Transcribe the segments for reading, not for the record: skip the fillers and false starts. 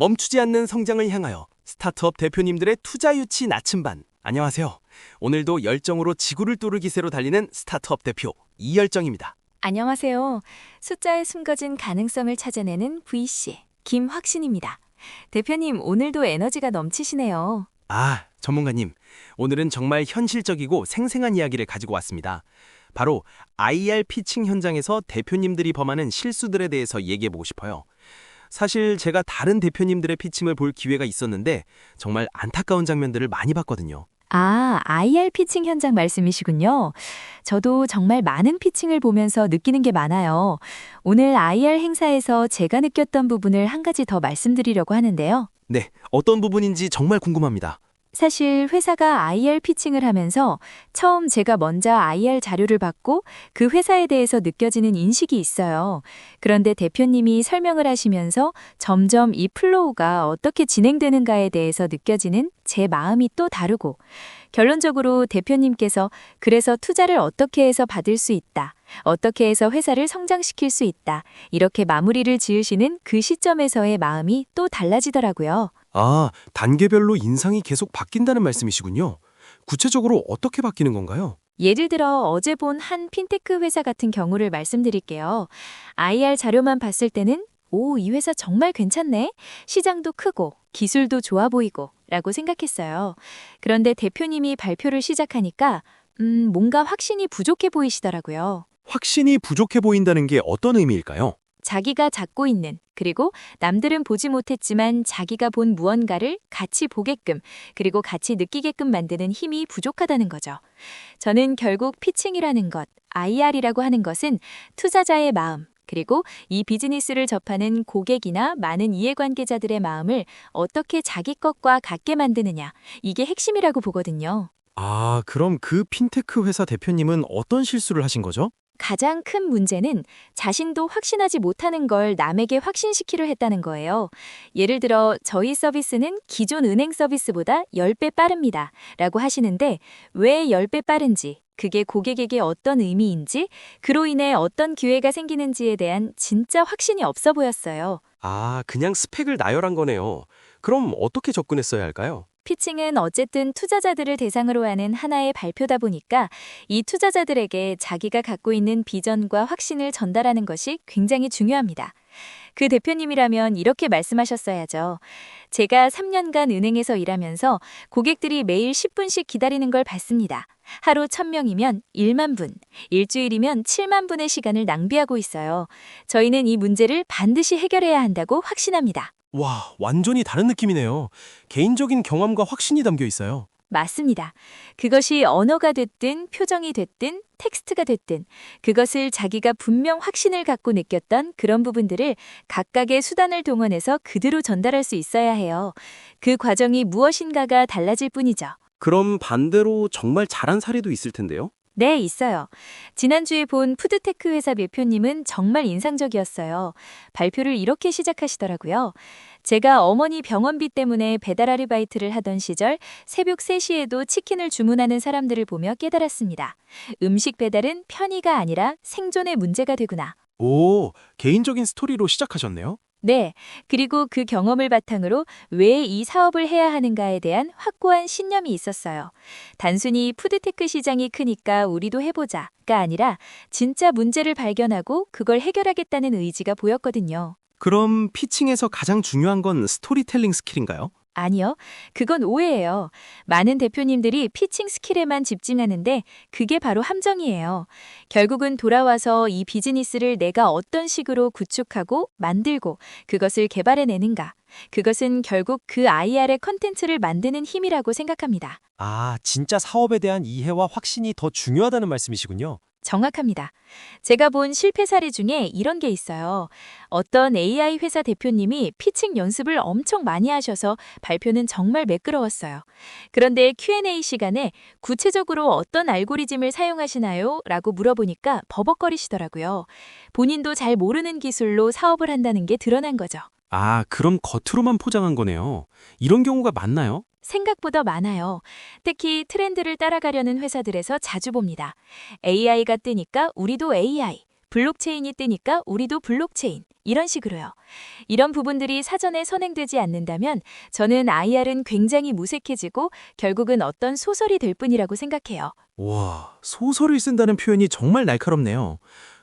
멈추지 않는 성장을 향하여 스타트업 대표님들의 투자 유치 나침반. 안녕하세요. 오늘도 열정으로 지구를 뚫을 기세로 달리는 스타트업 대표 이열정입니다. 안녕하세요. 숫자에 숨겨진 가능성을 찾아내는 VC 김확신입니다. 대표님, 오늘도 에너지가 넘치시네요. 전문가님. 오늘은 정말 현실적이고 생생한 이야기를 가지고 왔습니다. 바로 IR 피칭 현장에서 대표님들이 범하는 실수들에 대해서 얘기해보고 싶어요. 사실 제가 다른 대표님들의 피칭을 볼 기회가 있었는데 정말 안타까운 장면들을 많이 봤거든요. IR 피칭 현장 말씀이시군요. 저도 정말 많은 피칭을 보면서 느끼는 게 많아요. 오늘 IR 행사에서 제가 느꼈던 부분을 한 가지 더 말씀드리려고 하는데요. 네, 어떤 부분인지 정말 궁금합니다. 사실 회사가 IR 피칭을 하면서 처음 제가 먼저 IR 자료를 받고 그 회사에 대해서 느껴지는 인식이 있어요. 그런데 대표님이 설명을 하시면서 점점 이 플로우가 어떻게 진행되는가에 대해서 느껴지는 제 마음이 또 다르고, 결론적으로 대표님께서 그래서 투자를 어떻게 해서 받을 수 있다, 어떻게 해서 회사를 성장시킬 수 있다, 이렇게 마무리를 지으시는 그 시점에서의 마음이 또 달라지더라고요. 단계별로 인상이 계속 바뀐다는 말씀이시군요. 구체적으로 어떻게 바뀌는 건가요? 예를 들어 어제 본 한 핀테크 회사 같은 경우를 말씀드릴게요. IR 자료만 봤을 때는 이 회사 정말 괜찮네. 시장도 크고 기술도 좋아 보이고 라고 생각했어요. 그런데 대표님이 발표를 시작하니까 뭔가 확신이 부족해 보이시더라고요. 확신이 부족해 보인다는 게 어떤 의미일까요? 자기가 잡고 있는, 그리고 남들은 보지 못했지만 자기가 본 무언가를 같이 보게끔, 그리고 같이 느끼게끔 만드는 힘이 부족하다는 거죠. 저는 결국 피칭이라는 것, IR이라고 하는 것은 투자자의 마음, 그리고 이 비즈니스를 접하는 고객이나 많은 이해관계자들의 마음을 어떻게 자기 것과 같게 만드느냐, 이게 핵심이라고 보거든요. 그럼 그 핀테크 회사 대표님은 어떤 실수를 하신 거죠? 가장 큰 문제는 자신도 확신하지 못하는 걸 남에게 확신시키려 했다는 거예요. 예를 들어 저희 서비스는 기존 은행 서비스보다 10배 빠릅니다 라고 하시는데, 왜 10배 빠른지, 그게 고객에게 어떤 의미인지, 그로 인해 어떤 기회가 생기는지에 대한 진짜 확신이 없어 보였어요. 그냥 스펙을 나열한 거네요. 그럼 어떻게 접근했어야 할까요? 피칭은 어쨌든 투자자들을 대상으로 하는 하나의 발표다 보니까 이 투자자들에게 자기가 갖고 있는 비전과 확신을 전달하는 것이 굉장히 중요합니다. 그 대표님이라면 이렇게 말씀하셨어야죠. 제가 3년간 은행에서 일하면서 고객들이 매일 10분씩 기다리는 걸 봤습니다. 하루 1000명이면 1만 분, 일주일이면 7만 분의 시간을 낭비하고 있어요. 저희는 이 문제를 반드시 해결해야 한다고 확신합니다. 와, 완전히 다른 느낌이네요. 개인적인 경험과 확신이 담겨 있어요. 맞습니다. 그것이 언어가 됐든 표정이 됐든 텍스트가 됐든 그것을 자기가 분명 확신을 갖고 느꼈던 그런 부분들을 각각의 수단을 동원해서 그대로 전달할 수 있어야 해요. 그 과정이 무엇인가가 달라질 뿐이죠. 그럼 반대로 정말 잘한 사례도 있을 텐데요? 네, 있어요. 지난주에 본 푸드테크 회사 대표님은 정말 인상적이었어요. 발표를 이렇게 시작하시더라고요. 제가 어머니 병원비 때문에 배달 아르바이트를 하던 시절 새벽 3시에도 치킨을 주문하는 사람들을 보며 깨달았습니다. 음식 배달은 편의가 아니라 생존의 문제가 되구나. 개인적인 스토리로 시작하셨네요? 네, 그리고 그 경험을 바탕으로 왜 이 사업을 해야 하는가에 대한 확고한 신념이 있었어요. 단순히 푸드테크 시장이 크니까 우리도 해보자가 아니라 진짜 문제를 발견하고 그걸 해결하겠다는 의지가 보였거든요. 그럼 피칭에서 가장 중요한 건 스토리텔링 스킬인가요? 아니요, 그건 오해예요. 많은 대표님들이 피칭 스킬에만 집중하는데 그게 바로 함정이에요. 결국은 돌아와서 이 비즈니스를 내가 어떤 식으로 구축하고 만들고 그것을 개발해내는가. 그것은 결국 그 IR의 컨텐츠를 만드는 힘이라고 생각합니다. 진짜 사업에 대한 이해와 확신이 더 중요하다는 말씀이시군요. 정확합니다. 제가 본 실패 사례 중에 이런 게 있어요. 어떤 AI 회사 대표님이 피칭 연습을 엄청 많이 하셔서 발표는 정말 매끄러웠어요. 그런데 Q&A 시간에 구체적으로 어떤 알고리즘을 사용하시나요? 라고 물어보니까 버벅거리시더라고요. 본인도 잘 모르는 기술로 사업을 한다는 게 드러난 거죠. 그럼 겉으로만 포장한 거네요. 이런 경우가 많나요? 생각보다 많아요. 특히 트렌드를 따라가려는 회사들에서 자주 봅니다. AI가 뜨니까 우리도 AI, 블록체인이 뜨니까 우리도 블록체인. 이런 식으로요. 이런 부분들이 사전에 선행되지 않는다면 저는 IR은 굉장히 무색해지고 결국은 어떤 소설이 될 뿐이라고 생각해요. 와, 소설을 쓴다는 표현이 정말 날카롭네요.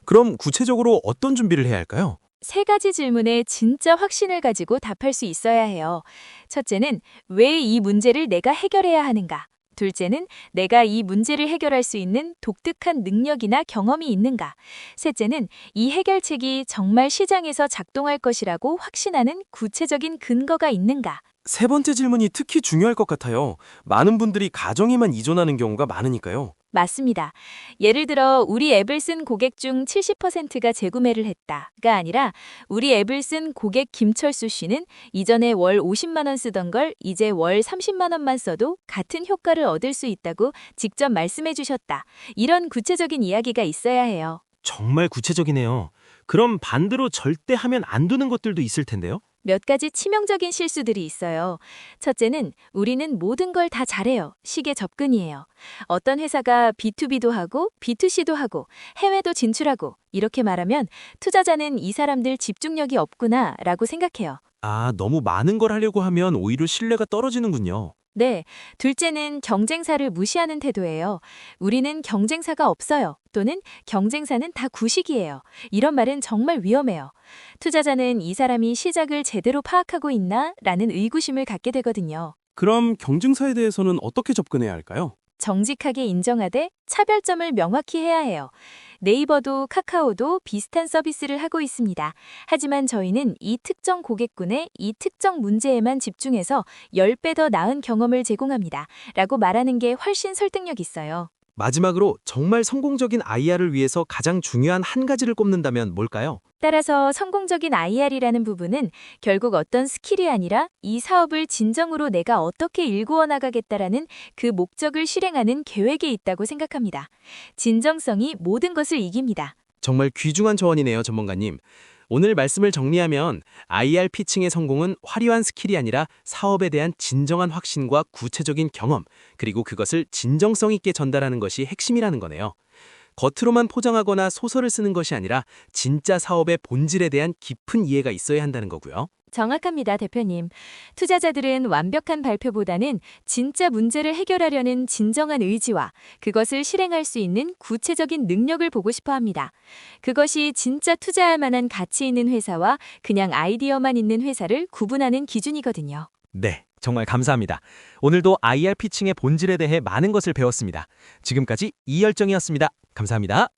그럼 구체적으로 어떤 준비를 해야 할까요? 세 가지 질문에 진짜 확신을 가지고 답할 수 있어야 해요. 첫째는 왜 이 문제를 내가 해결해야 하는가? 둘째는 내가 이 문제를 해결할 수 있는 독특한 능력이나 경험이 있는가? 셋째는 이 해결책이 정말 시장에서 작동할 것이라고 확신하는 구체적인 근거가 있는가? 세 번째 질문이 특히 중요할 것 같아요. 많은 분들이 가정에만 의존하는 경우가 많으니까요. 맞습니다. 예를 들어 우리 앱을 쓴 고객 중 70%가 재구매를 했다가 아니라 우리 앱을 쓴 고객 김철수 씨는 이전에 월 50만 원 쓰던 걸 이제 월 30만 원만 써도 같은 효과를 얻을 수 있다고 직접 말씀해 주셨다. 이런 구체적인 이야기가 있어야 해요. 정말 구체적이네요. 그럼 반대로 절대 하면 안 되는 것들도 있을 텐데요. 몇 가지 치명적인 실수들이 있어요. 첫째는 우리는 모든 걸 다 잘해요. 식의 접근이에요. 어떤 회사가 B2B도 하고 B2C도 하고 해외도 진출하고 이렇게 말하면 투자자는 이 사람들 집중력이 없구나 라고 생각해요. 아, 너무 많은 걸 하려고 하면 오히려 신뢰가 떨어지는군요. 네, 둘째는 경쟁사를 무시하는 태도예요. 우리는 경쟁사가 없어요. 또는 경쟁사는 다 구식이에요. 이런 말은 정말 위험해요. 투자자는 이 사람이 시작을 제대로 파악하고 있나? 라는 의구심을 갖게 되거든요. 그럼 경쟁사에 대해서는 어떻게 접근해야 할까요? 정직하게 인정하되 차별점을 명확히 해야 해요. 네이버도 카카오도 비슷한 서비스를 하고 있습니다. 하지만 저희는 이 특정 고객군의 이 특정 문제에만 집중해서 10배 더 나은 경험을 제공합니다. 라고 말하는 게 훨씬 설득력 있어요. 마지막으로 정말 성공적인 IR을 위해서 가장 중요한 한 가지를 꼽는다면 뭘까요? 따라서 성공적인 IR이라는 부분은 결국 어떤 스킬이 아니라 이 사업을 진정으로 내가 어떻게 일구어 나가겠다라는 그 목적을 실행하는 계획에 있다고 생각합니다. 진정성이 모든 것을 이깁니다. 정말 귀중한 조언이네요, 전문가님. 오늘 말씀을 정리하면 IR 피칭의 성공은 화려한 스킬이 아니라 사업에 대한 진정한 확신과 구체적인 경험, 그리고 그것을 진정성 있게 전달하는 것이 핵심이라는 거네요. 겉으로만 포장하거나 소설을 쓰는 것이 아니라 진짜 사업의 본질에 대한 깊은 이해가 있어야 한다는 거고요. 정확합니다, 대표님. 투자자들은 완벽한 발표보다는 진짜 문제를 해결하려는 진정한 의지와 그것을 실행할 수 있는 구체적인 능력을 보고 싶어 합니다. 그것이 진짜 투자할 만한 가치 있는 회사와 그냥 아이디어만 있는 회사를 구분하는 기준이거든요. 네, 정말 감사합니다. 오늘도 IR 피칭의 본질에 대해 많은 것을 배웠습니다. 지금까지 이열정이었습니다. 감사합니다.